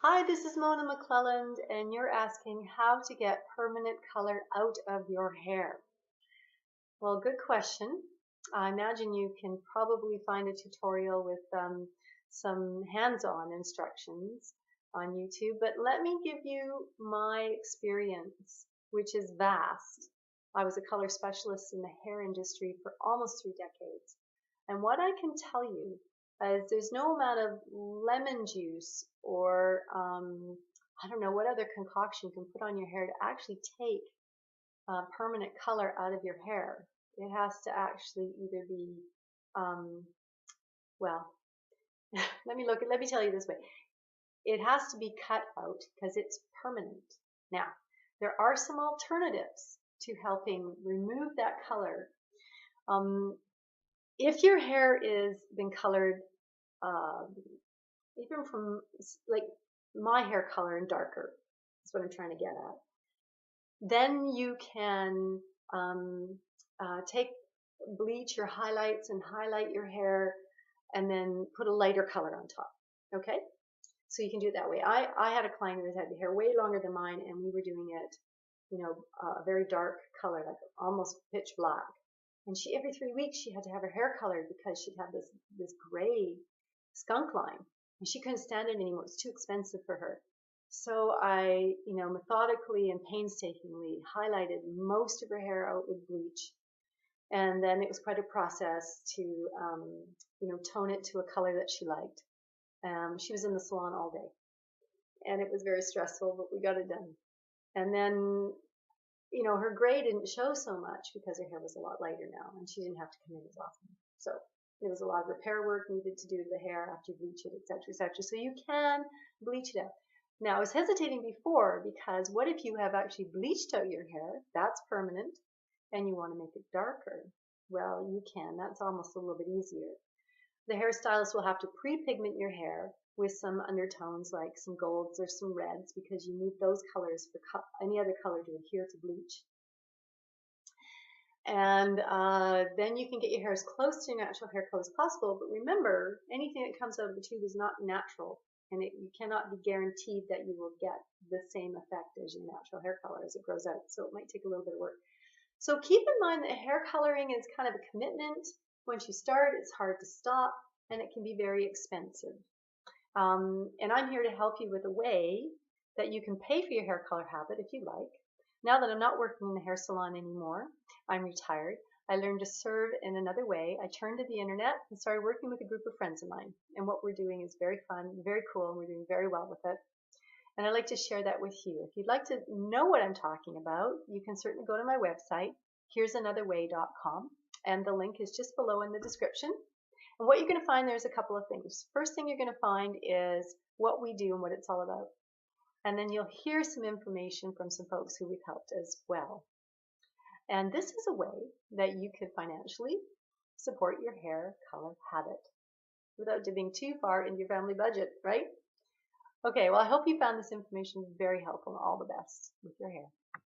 Hi, this is Mona McClelland, and you're asking how to get permanent color out of your hair. Well, good question. I imagine you can probably find a tutorial with some hands-on instructions on YouTube, but let me give you my experience, which is vast. I was a color specialist in the hair industry for almost 3 decades. And what I can tell you is there's no amount of lemon juice or I don't know what other concoction you can put on your hair to actually take permanent color out of your hair. It has to actually either be, um, well, let me tell you this way. It has to be cut out because it's permanent. Now, there are some alternatives to helping remove that color. If your hair is been colored, uh, even from like my hair color and darker, that's what I'm trying to get at, then you can take bleach or highlights and highlight your hair and then put a lighter color on top. Okay? So you can do it that way. I had a client who had the hair way longer than mine, and we were doing it, a very dark color, like almost pitch black. And she every 3 weeks she had to have her hair colored because she'd have this gray skunk line, and she couldn't stand it anymore. It was too expensive for her. So I, methodically and painstakingly highlighted most of her hair out with bleach, and then it was quite a process to, tone it to a color that she liked. She was in the salon all day, and it was very stressful, but we got it done. And then, her gray didn't show so much because her hair was a lot lighter now, and she didn't have to come in as often. So there was a lot of repair work needed to do to the hair after you bleach it, etc., etc. So you can bleach it out. Now, I was hesitating before because what if you have actually bleached out your hair? That's permanent, and you want to make it darker. Well, you can. That's almost a little bit easier. The hairstylist will have to pre-pigment your hair with some undertones like some golds or some reds because you need those colors for any other color to adhere to bleach. And then you can get your hair as close to your natural hair color as possible. But remember, anything that comes out of the tube is not natural, and you cannot be guaranteed that you will get the same effect as your natural hair color as it grows out. So it might take a little bit of work. So keep in mind that hair coloring is kind of a commitment. Once you start, it's hard to stop, and it can be very expensive. And I'm here to help you with a way that you can pay for your hair color habit if you like. Now that I'm not working in the hair salon anymore, I'm retired, I learned to serve in another way. I turned to the internet and started working with a group of friends of mine. And what we're doing is very fun, very cool, and we're doing very well with it. And I'd like to share that with you. If you'd like to know what I'm talking about, you can certainly go to my website, here'sanotherway.com, and the link is just below in the description. And what you're going to find, there's a couple of things. First thing you're going to find is what we do and what it's all about. And then you'll hear some information from some folks who we've helped as well. And this is a way that you could financially support your hair color habit without dipping too far into your family budget, right? Okay, well, I hope you found this information very helpful, and all the best with your hair.